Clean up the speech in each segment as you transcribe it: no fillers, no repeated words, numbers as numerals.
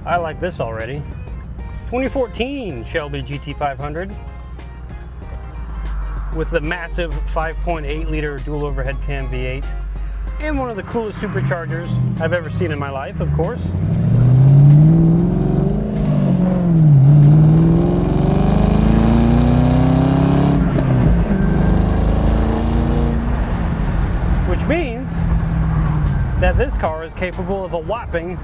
I like this already. 2014 Shelby GT500 with the massive 5.8 liter dual overhead cam V8 and one of the coolest superchargers I've ever seen in my life, of course. Which means that this car is capable of a whopping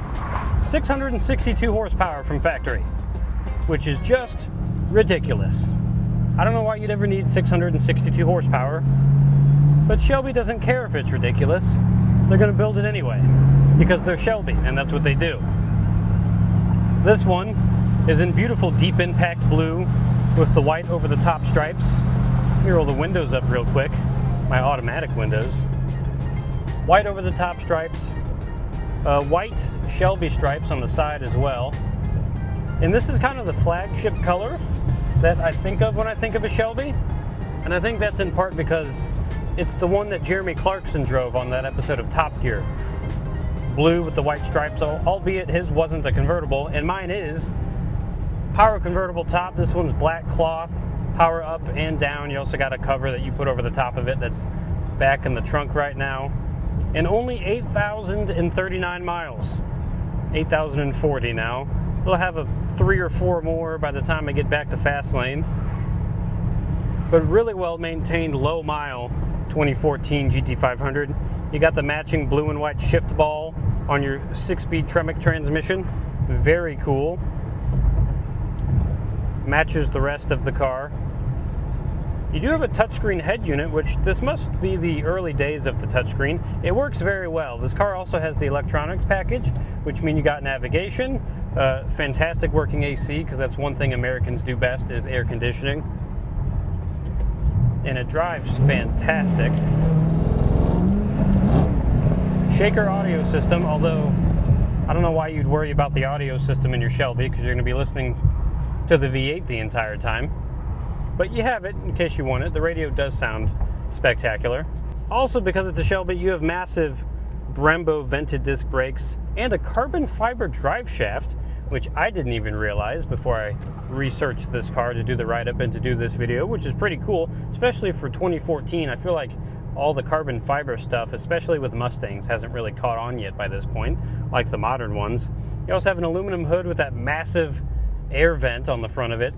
662 horsepower from factory, which is just ridiculous. I don't know why you'd ever need 662 horsepower, but Shelby doesn't care if it's ridiculous. They're going to build it anyway, because they're Shelby, and that's what they do. This one is in beautiful deep impact blue with the white over the top stripes. Let me roll the windows up real quick, my automatic windows. White over the top stripes, white Shelby stripes on the side as well. And this is kind of the flagship color that I think of when I think of a Shelby. And I think that's in part because it's the one that Jeremy Clarkson drove on that episode of Top Gear. Blue with the white stripes, albeit his wasn't a convertible, and mine is. Power convertible top, this one's black cloth, power up and down. You also got a cover that you put over the top of it that's back in the trunk right now. And only 8,039 miles. 8,040 now. We'll have a 3 or 4 more by the time I get back to fast lane. But really well maintained low mile 2014 GT500. You got the matching blue and white shift ball on your 6-speed Tremec transmission. Very cool. Matches the rest of the car. You do have a touchscreen head unit, which this must be the early days of the touchscreen. It works very well. This car also has the electronics package, which means you got navigation, fantastic working AC, because that's one thing Americans do best is air conditioning. And it drives fantastic. Shaker audio system, although I don't know why you'd worry about the audio system in your Shelby, because you're going to be listening to the V8 the entire time. But you have it in case you want it. The radio does sound spectacular. Also, because it's a Shelby, you have massive Brembo vented disc brakes and a carbon fiber drive shaft, which I didn't even realize before I researched this car to do the write-up and to do this video, which is pretty cool, especially for 2014. I feel like all the carbon fiber stuff, especially with Mustangs, hasn't really caught on yet by this point, like the modern ones. You also have an aluminum hood with that massive air vent on the front of it,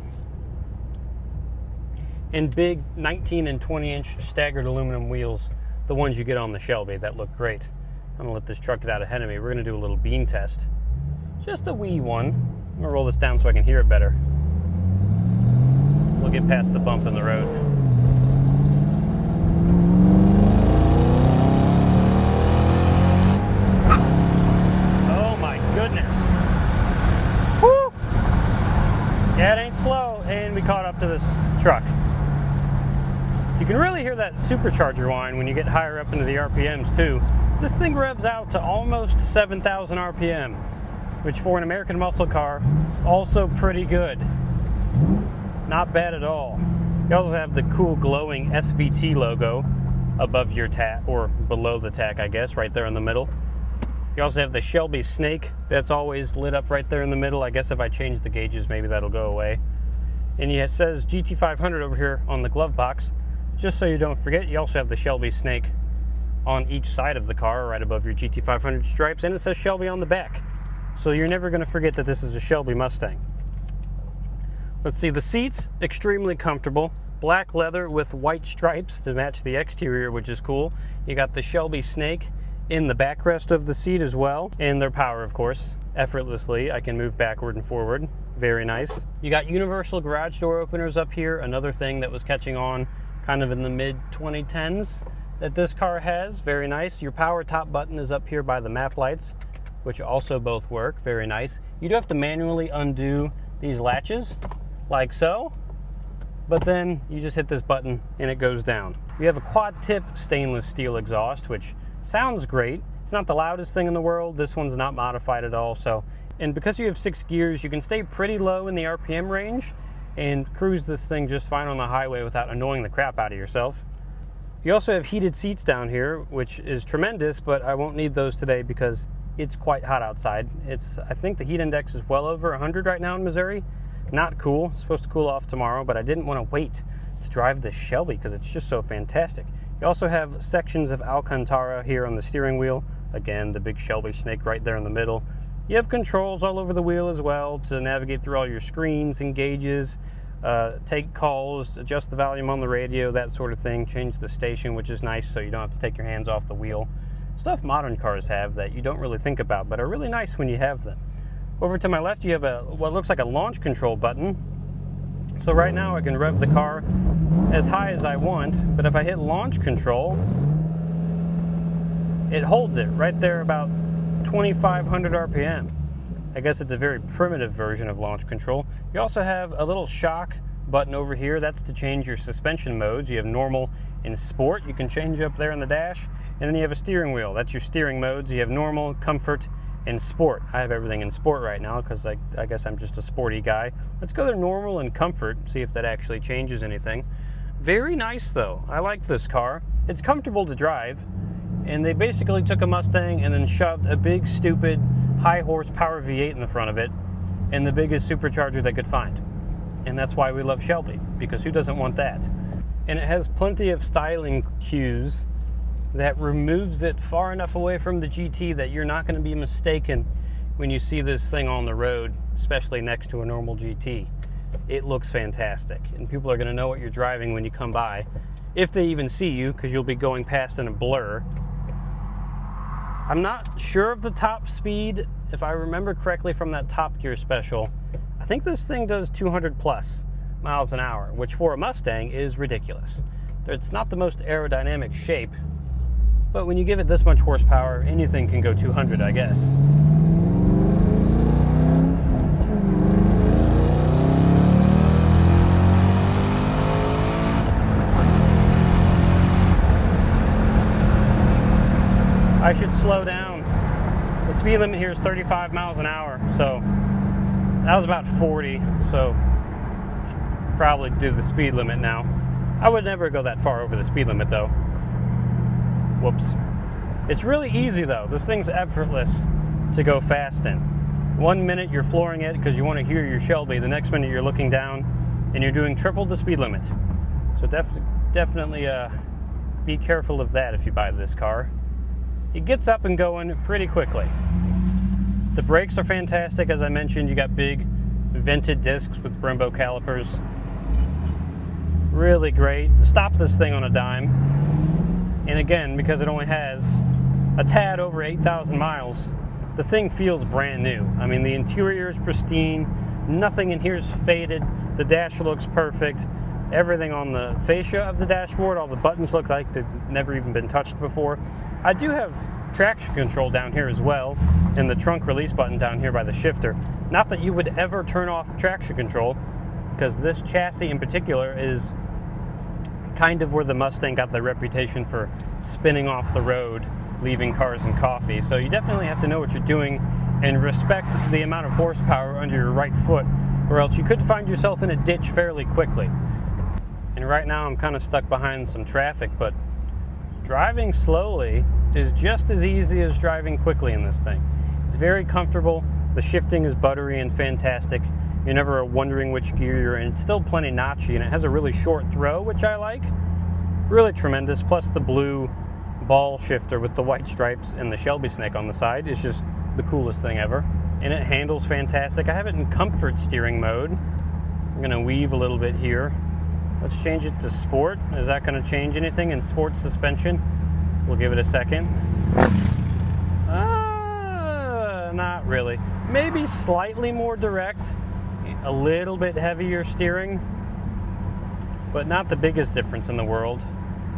and big 19 and 20 inch staggered aluminum wheels, the ones you get on the Shelby that look great. I'm gonna let this truck get out ahead of me. We're gonna do a little bean test. Just a wee one. I'm gonna roll this down so I can hear it better. We'll get past the bump in the road. Oh my goodness. Woo! Yeah, it ain't slow, and we caught up to this truck. You can really hear that supercharger whine when you get higher up into the RPMs too. This thing revs out to almost 7,000 RPM, which for an American muscle car, also pretty good. Not bad at all. You also have the cool glowing SVT logo above your tack, or below the tack, I guess, right there in the middle. You also have the Shelby snake that's always lit up right there in the middle. I guess if I change the gauges, maybe that'll go away. And it says GT500 over here on the glove box. Just so you don't forget, you also have the Shelby snake on each side of the car, right above your GT500 stripes, and it says Shelby on the back. So you're never going to forget that this is a Shelby Mustang. Let's see, the seats, extremely comfortable. Black leather with white stripes to match the exterior, which is cool. You got the Shelby snake in the backrest of the seat as well, and their power, of course. Effortlessly, I can move backward and forward. Very nice. You got universal garage door openers up here, another thing that was catching on kind of in the mid-2010s that this car has. Very nice. Your power top button is up here by the map lights, which also both work. Very nice. You do have to manually undo these latches, like so, but then you just hit this button and it goes down. You have a quad tip stainless steel exhaust, which sounds great. It's not the loudest thing in the world. This one's not modified at all. And because you have 6 gears, you can stay pretty low in the RPM range and cruise this thing just fine on the highway without annoying the crap out of yourself. You also have heated seats down here, which is tremendous, but I won't need those today because it's quite hot outside. I think the heat index is well over 100 right now in Missouri. Not cool. It's supposed to cool off tomorrow, but I didn't want to wait to drive this Shelby because it's just so fantastic. You also have sections of Alcantara here on the steering wheel. Again, the big Shelby snake right there in the middle. You have controls all over the wheel as well to navigate through all your screens and gauges, take calls, adjust the volume on the radio, that sort of thing, change the station, which is nice so you don't have to take your hands off the wheel. Stuff modern cars have that you don't really think about, but are really nice when you have them. Over to my left, you have what looks like a launch control button. So right now I can rev the car as high as I want, but if I hit launch control, it holds it right there about 2,500 RPM. I guess it's a very primitive version of launch control. You also have a little shock button over here. That's to change your suspension modes. You have normal and sport. You can change up there on the dash. And then you have a steering wheel. That's your steering modes. You have normal, comfort, and sport. I have everything in sport right now because I guess I'm just a sporty guy. Let's go to normal and comfort, see if that actually changes anything. Very nice though. I like this car. It's comfortable to drive. And they basically took a Mustang and then shoved a big, stupid, high horsepower V8 in the front of it and the biggest supercharger they could find. And that's why we love Shelby, because who doesn't want that? And it has plenty of styling cues that removes it far enough away from the GT that you're not going to be mistaken when you see this thing on the road, especially next to a normal GT. It looks fantastic, and people are going to know what you're driving when you come by, if they even see you, because you'll be going past in a blur. I'm not sure of the top speed. If I remember correctly from that Top Gear special, I think this thing does 200 plus miles an hour, which for a Mustang is ridiculous. It's not the most aerodynamic shape, but when you give it this much horsepower, anything can go 200, I guess. I should slow down. The speed limit here is 35 miles an hour, so that was about 40, so should probably do the speed limit now. I would never go that far over the speed limit though. Whoops. It's really easy though. This thing's effortless to go fast in. 1 minute you're flooring it because you want to hear your Shelby. The next minute you're looking down and you're doing triple the speed limit. So definitely be careful of that if you buy this car. It gets up and going pretty quickly. The brakes are fantastic. As I mentioned, you got big vented discs with Brembo calipers. Really great. Stop this thing on a dime. And again, because it only has a tad over 8,000 miles, the thing feels brand new. I mean, the interior is pristine. Nothing in here is faded. The dash looks perfect. Everything on the fascia of the dashboard, all the buttons look like they've never even been touched before. I do have traction control down here as well, and the trunk release button down here by the shifter. Not that you would ever turn off traction control, because this chassis in particular is kind of where the Mustang got the reputation for spinning off the road, leaving cars and coffee. So you definitely have to know what you're doing and respect the amount of horsepower under your right foot, or else you could find yourself in a ditch fairly quickly. And right now I'm kind of stuck behind some traffic, but driving slowly is just as easy as driving quickly in this thing. It's very comfortable. The shifting is buttery and fantastic. You're never wondering which gear you're in. It's still plenty notchy, and it has a really short throw, which I like. Really tremendous. Plus the blue ball shifter with the white stripes and the Shelby snake on the side is just the coolest thing ever. And it handles fantastic. I have it in comfort steering mode. I'm gonna weave a little bit here. Let's change it to sport. Is that gonna change anything in sport suspension? We'll give it a second. Not really. Maybe slightly more direct, a little bit heavier steering, but not the biggest difference in the world.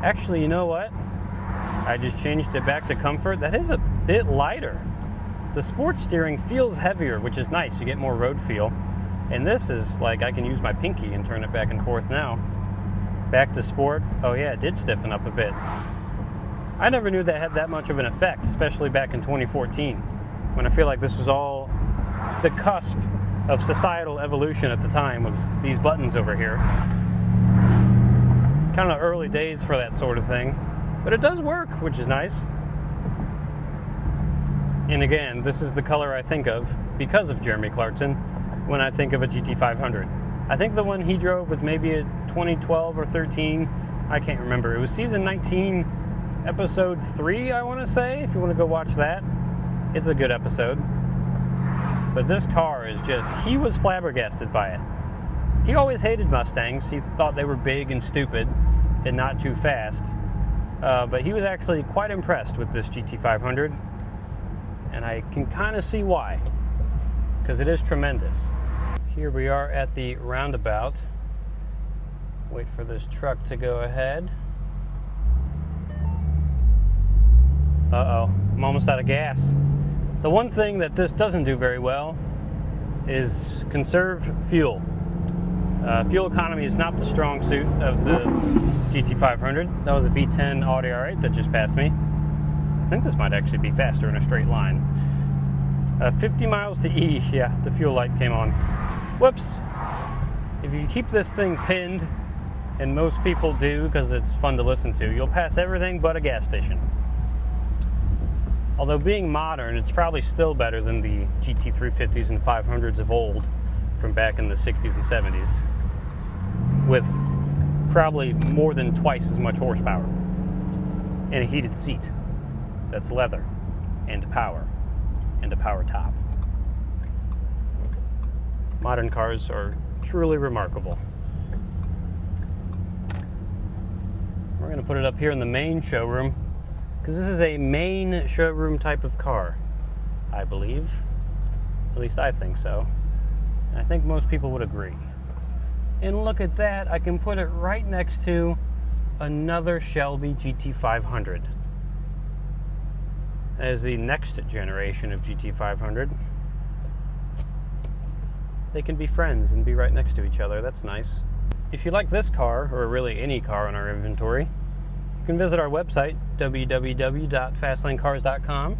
Actually, you know what? I just changed it back to comfort. That is a bit lighter. The sport steering feels heavier, which is nice. You get more road feel. And this is like, I can use my pinky and turn it back and forth now. Back to sport. Oh yeah, it did stiffen up a bit. I never knew that had that much of an effect, especially back in 2014, when I feel like this was all the cusp of societal evolution at the time, was these buttons over here. It's kind of early days for that sort of thing, but it does work, which is nice. And again, this is the color I think of because of Jeremy Clarkson when I think of a GT500. I think the one he drove was maybe a 2012 or 13. I can't remember. It was season 19, episode 3, I want to say, if you want to go watch that. It's a good episode. But this car is just, he was flabbergasted by it. He always hated Mustangs. He thought they were big and stupid and not too fast. But he was actually quite impressed with this GT500. And I can kind of see why, because it is tremendous. Here we are at the roundabout. Wait for this truck to go ahead. Uh-oh, I'm almost out of gas. The one thing that this doesn't do very well is conserve fuel. Fuel economy is not the strong suit of the GT500. That was a V10 Audi R8 that just passed me. I think this might actually be faster in a straight line. 50 miles to E, yeah, the fuel light came on. Whoops. If you keep this thing pinned, and most people do because it's fun to listen to, you'll pass everything but a gas station. Although being modern, it's probably still better than the GT350s and 500s of old from back in the 60s and 70s, with probably more than twice as much horsepower and a heated seat that's leather and power and a power top. Modern cars are truly remarkable. We're going to put it up here in the main showroom because this is a main showroom type of car, I believe. At least I think so. And I think most people would agree. And look at that, I can put it right next to another Shelby GT500. As the next generation of GT500. They can be friends and be right next to each other. That's nice. If you like this car, or really any car in our inventory, you can visit our website, www.fastlanecars.com.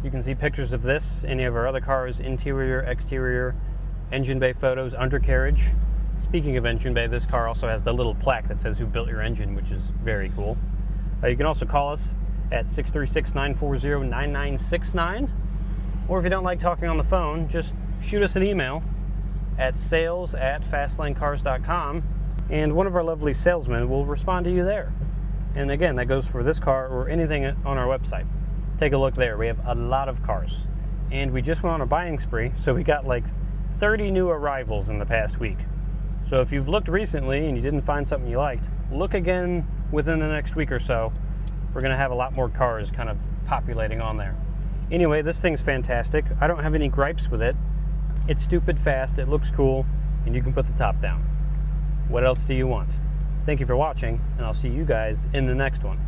You can see pictures of this, any of our other cars, interior, exterior, engine bay photos, undercarriage. Speaking of engine bay, this car also has the little plaque that says who built your engine, which is very cool. You can also call us at 636-940-9969. Or if you don't like talking on the phone, just shoot us an email at sales@fastlanecars.com, and one of our lovely salesmen will respond to you there. And again, that goes for this car or anything on our website. Take a look there. We have a lot of cars. And we just went on a buying spree, so we got like 30 new arrivals in the past week. So if you've looked recently and you didn't find something you liked, look again within the next week or so. We're going to have a lot more cars kind of populating on there. Anyway, this thing's fantastic. I don't have any gripes with it. It's stupid fast, it looks cool, and you can put the top down. What else do you want? Thank you for watching, and I'll see you guys in the next one.